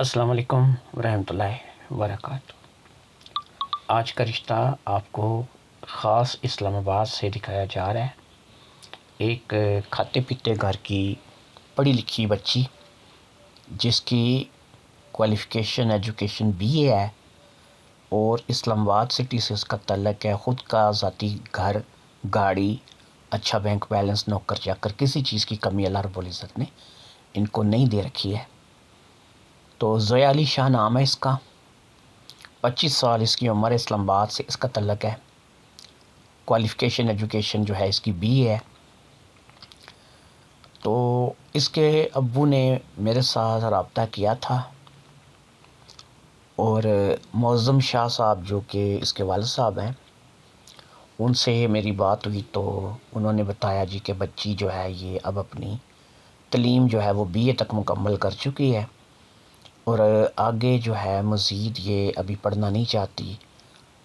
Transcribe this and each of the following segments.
السلام علیکم ورحمۃ اللہ وبرکاتہ۔ آج کا رشتہ آپ کو خاص اسلام آباد سے دکھایا جا رہا ہے۔ ایک کھاتے پیتے گھر کی پڑھی لکھی بچی جس کی ایجوکیشن BA ہے اور اسلام آباد سٹی سے اس کا تعلق ہے۔ خود کا ذاتی گھر، گاڑی، اچھا بینک بیلنس، نوکر چاکر، کسی چیز کی کمی اللہ رب العزت نے ان کو نہیں دے رکھی ہے۔ تو زویا علی شاہ نام ہے اس کا، 25 سال اس کی عمر ہے، اسلام آباد سے اس کا تعلق ہے۔ ایجوکیشن جو ہے اس کی BA ہے۔ تو اس کے ابو نے میرے ساتھ رابطہ کیا تھا اور معظم شاہ صاحب جو کہ اس کے والد صاحب ہیں ان سے میری بات ہوئی تو انہوں نے بتایا جی کہ بچی جو ہے یہ اب اپنی تعلیم جو ہے وہ BA تک مکمل کر چکی ہے اور آگے جو ہے مزید یہ ابھی پڑھنا نہیں چاہتی،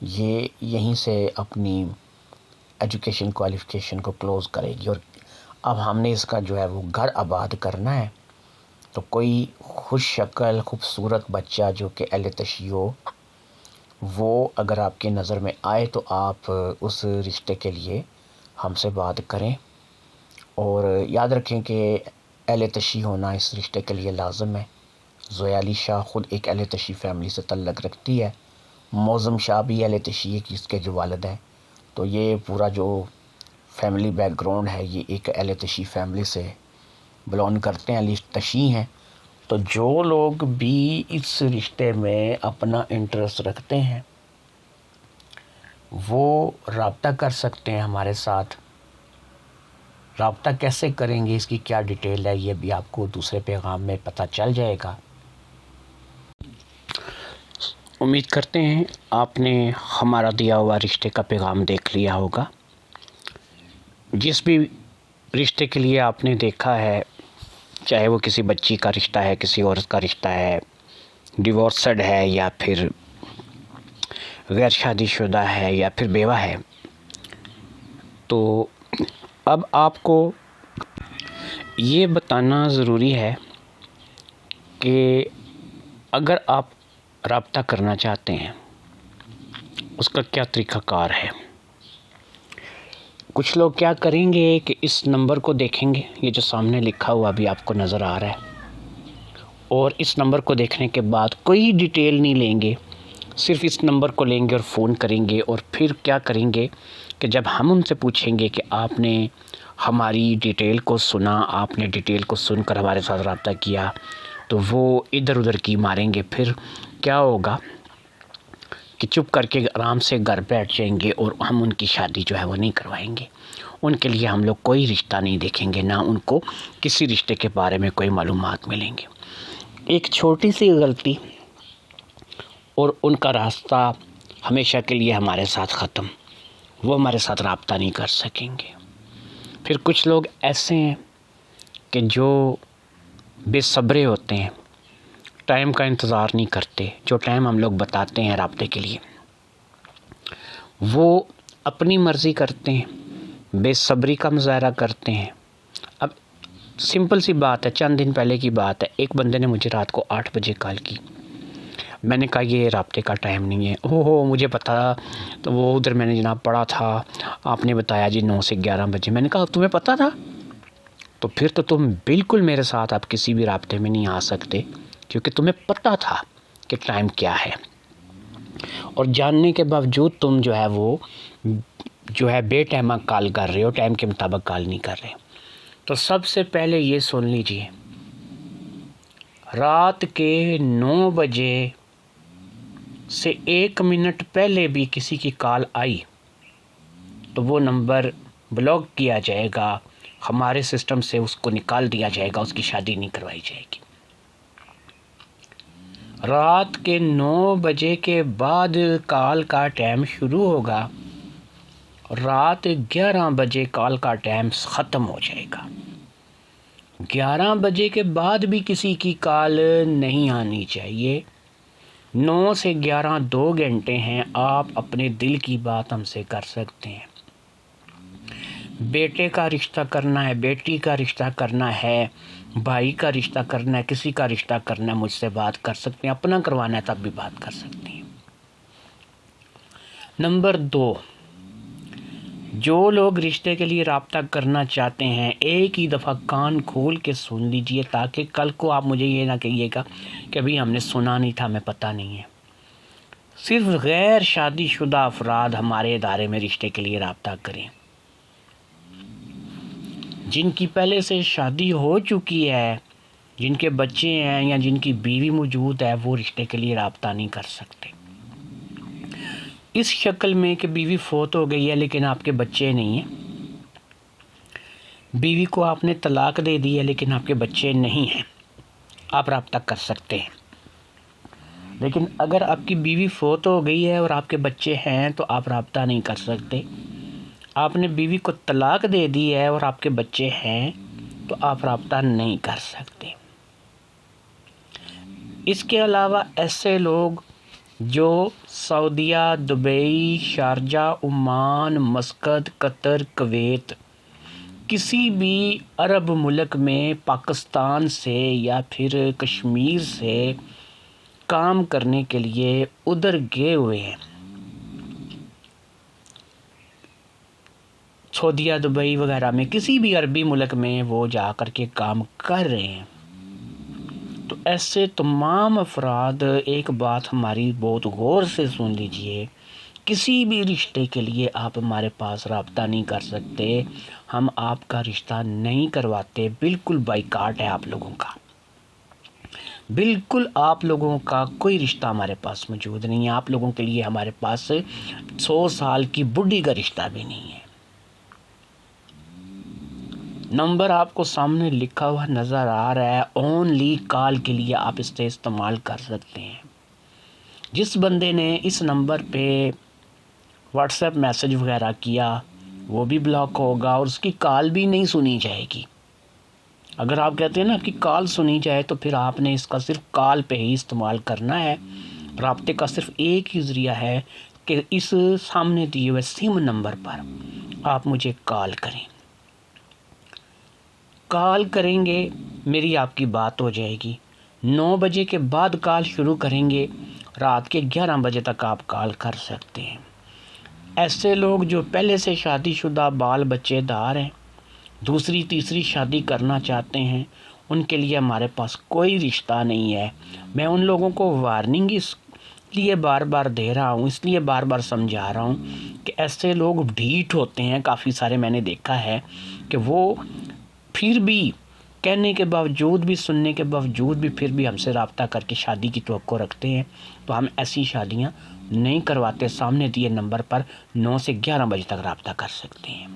یہ یہیں سے اپنی ایجوکیشن کو کلوز کرے گی۔ اور اب ہم نے اس کا جو ہے وہ گھر آباد کرنا ہے، تو کوئی خوش شکل خوبصورت بچہ جو کہ اہل تشیع ہو وہ اگر آپ کی نظر میں آئے تو آپ اس رشتے کے لیے ہم سے بات کریں، اور یاد رکھیں کہ اہل تشیع ہونا اس رشتے کے لیے لازم ہے۔ زویا علی شاہ خود ایک اہل تشیع فیملی سے تعلق رکھتی ہے، معظم شاہ بھی اہل تشیع کی اس کے جو والد ہیں، تو یہ پورا جو فیملی بیک گراؤنڈ ہے یہ ایک اہل تشیع فیملی سے بلونگ کرتے ہیں، اہل تشیع ہیں۔ تو جو لوگ بھی اس رشتے میں اپنا انٹرسٹ رکھتے ہیں وہ رابطہ کر سکتے ہیں ہمارے ساتھ۔ رابطہ کیسے کریں گے، اس کی کیا ڈیٹیل ہے، یہ بھی آپ کو دوسرے پیغام میں پتہ چل جائے گا۔ امید کرتے ہیں آپ نے ہمارا دیا ہوا رشتے کا پیغام دیکھ لیا ہوگا۔ جس بھی رشتے کے لیے آپ نے دیکھا ہے، چاہے وہ کسی بچی کا رشتہ ہے، کسی عورت کا رشتہ ہے، ڈیورسڈ ہے یا پھر غیر شادی شدہ ہے یا پھر بیوہ ہے، تو اب آپ کو یہ بتانا ضروری ہے کہ اگر آپ رابطہ کرنا چاہتے ہیں اس کا کیا طریقہ کار ہے۔ کچھ لوگ کیا کریں گے کہ اس نمبر کو دیکھیں گے، یہ جو سامنے لکھا ہوا بھی آپ کو نظر آ رہا ہے، اور اس نمبر کو دیکھنے کے بعد کوئی ڈیٹیل نہیں لیں گے، صرف اس نمبر کو لیں گے اور فون کریں گے، اور پھر کیا کریں گے کہ جب ہم ان سے پوچھیں گے کہ آپ نے ہماری ڈیٹیل کو سنا، آپ نے ڈیٹیل کو سن کر ہمارے ساتھ رابطہ کیا، تو وہ ادھر ادھر کی ماریں گے۔ پھر کیا ہوگا کہ چپ کر کے آرام سے گھر بیٹھ جائیں گے اور ہم ان کی شادی جو ہے وہ نہیں کروائیں گے۔ ان کے لیے ہم لوگ کوئی رشتہ نہیں دیکھیں گے، نہ ان کو کسی رشتے کے بارے میں کوئی معلومات ملیں گے۔ ایک چھوٹی سی غلطی اور ان کا راستہ ہمیشہ کے لیے ہمارے ساتھ ختم، وہ ہمارے ساتھ رابطہ نہیں کر سکیں گے۔ پھر کچھ لوگ ایسے ہیں کہ جو بے صبرے ہوتے ہیں، ٹائم کا انتظار نہیں کرتے، جو ٹائم ہم لوگ بتاتے ہیں رابطے کے لیے وہ اپنی مرضی کرتے ہیں، بے صبری کا مظاہرہ کرتے ہیں۔ اب سمپل سی بات ہے، چند دن پہلے کی بات ہے، ایک بندے نے مجھے رات کو 8 بجے کال کی، میں نے کہا یہ رابطے کا ٹائم نہیں ہے۔ مجھے پتا، تو وہ ادھر میں نے جناب پڑھا تھا، آپ نے بتایا جی 9 سے 11 بجے۔ میں نے کہا تمہیں پتا تھا؟ تو پھر تو تم بالکل میرے ساتھ آپ کسی بھی رابطے میں نہیں آ سکتے، کیونکہ تمہیں پتا تھا کہ ٹائم کیا ہے، اور جاننے کے باوجود تم جو ہے وہ جو ہے بے ٹائمہ کال کر رہے ہو، ٹائم کے مطابق کال نہیں کر رہے۔ تو سب سے پہلے یہ سن لیجئے، رات کے 9 بجے سے 1 منٹ پہلے بھی کسی کی کال آئی تو وہ نمبر بلاک کیا جائے گا، ہمارے سسٹم سے اس کو نکال دیا جائے گا، اس کی شادی نہیں کروائی جائے گی۔ رات کے 9 بجے کے بعد کال کا ٹائم شروع ہوگا، رات 11 بجے کال کا ٹائم ختم ہو جائے گا۔ 11 بجے کے بعد بھی کسی کی کال نہیں آنی چاہیے۔ 9 سے 11 2 گھنٹے ہیں، آپ اپنے دل کی بات ہم سے کر سکتے ہیں۔ بیٹے کا رشتہ کرنا ہے، بیٹی کا رشتہ کرنا ہے، بھائی کا رشتہ کرنا ہے، کسی کا رشتہ کرنا ہے، مجھ سے بات کر سکتے ہیں، اپنا کروانا ہے تب بھی بات کر سکتے ہیں۔ نمبر 2، جو لوگ رشتے کے لیے رابطہ کرنا چاہتے ہیں ایک ہی دفعہ کان کھول کے سن لیجئے، تاکہ کل کو آپ مجھے یہ نہ کہیے گا کہ ابھی ہم نے سنا نہیں تھا، ہمیں پتہ نہیں ہے۔ صرف غیر شادی شدہ افراد ہمارے ادارے میں رشتے کے لیے رابطہ کریں۔ جن کی پہلے سے شادی ہو چکی ہے، جن کے بچے ہیں یا جن کی بیوی موجود ہے، وہ رشتے کے لیے رابطہ نہیں کر سکتے۔ اس شکل میں کہ بیوی فوت ہو گئی ہے لیکن آپ کے بچے نہیں ہیں، بیوی کو آپ نے طلاق دے دی ہے لیکن آپ کے بچے نہیں ہیں، آپ رابطہ کر سکتے ہیں۔ لیکن اگر آپ کی بیوی فوت ہو گئی ہے اور آپ کے بچے ہیں تو آپ رابطہ نہیں کر سکتے۔ آپ نے بیوی کو طلاق دے دی ہے اور آپ کے بچے ہیں تو آپ رابطہ نہیں کر سکتے۔ اس کے علاوہ ایسے لوگ جو سعودیہ، دبئی، شارجہ، عمان، مسقط، قطر، کویت، کسی بھی عرب ملک میں پاکستان سے یا پھر کشمیر سے کام کرنے کے لیے ادھر گئے ہوئے ہیں، سعودیہ، دبئی وغیرہ میں کسی بھی عربی ملک میں وہ جا کر کے کام کر رہے ہیں، تو ایسے تمام افراد ایک بات ہماری بہت غور سے سن لیجئے، کسی بھی رشتے کے لیے آپ ہمارے پاس رابطہ نہیں کر سکتے، ہم آپ کا رشتہ نہیں کرواتے، بالکل بائیکاٹ ہے آپ لوگوں کا، بالکل آپ لوگوں کا کوئی رشتہ ہمارے پاس موجود نہیں ہے، آپ لوگوں کے لیے ہمارے پاس 100 سال کی بڈھی کا رشتہ بھی نہیں ہے۔ نمبر آپ کو سامنے لکھا ہوا نظر آ رہا ہے، اونلی کال کے لیے آپ اس سے استعمال کر سکتے ہیں۔ جس بندے نے اس نمبر پہ واٹس ایپ میسج وغیرہ کیا وہ بھی بلاک ہوگا اور اس کی کال بھی نہیں سنی جائے گی۔ اگر آپ کہتے ہیں نا کہ کال سنی جائے تو پھر آپ نے اس کا صرف کال پہ ہی استعمال کرنا ہے۔ رابطے کا صرف ایک ہی ذریعہ ہے کہ اس سامنے دیے ہوئے سم نمبر پر آپ مجھے کال کریں۔ کال کریں گے میری آپ کی بات ہو جائے گی، 9 بجے کے بعد کال شروع کریں گے، رات کے 11 بجے تک آپ کال کر سکتے ہیں۔ ایسے لوگ جو پہلے سے شادی شدہ بال بچے دار ہیں، دوسری تیسری شادی کرنا چاہتے ہیں، ان کے لیے ہمارے پاس کوئی رشتہ نہیں ہے۔ میں ان لوگوں کو وارننگ اس لیے بار بار دے رہا ہوں، اس لیے بار بار سمجھا رہا ہوں کہ ایسے لوگ ڈھیٹ ہوتے ہیں، کافی سارے میں نے دیکھا ہے کہ وہ پھر بھی کہنے کے باوجود بھی، سننے کے باوجود بھی پھر بھی ہم سے رابطہ کر کے شادی کی توقع رکھتے ہیں، تو ہم ایسی شادیاں نہیں کرواتے۔ سامنے دیے نمبر پر 9 سے 11 بجے تک رابطہ کر سکتے ہیں۔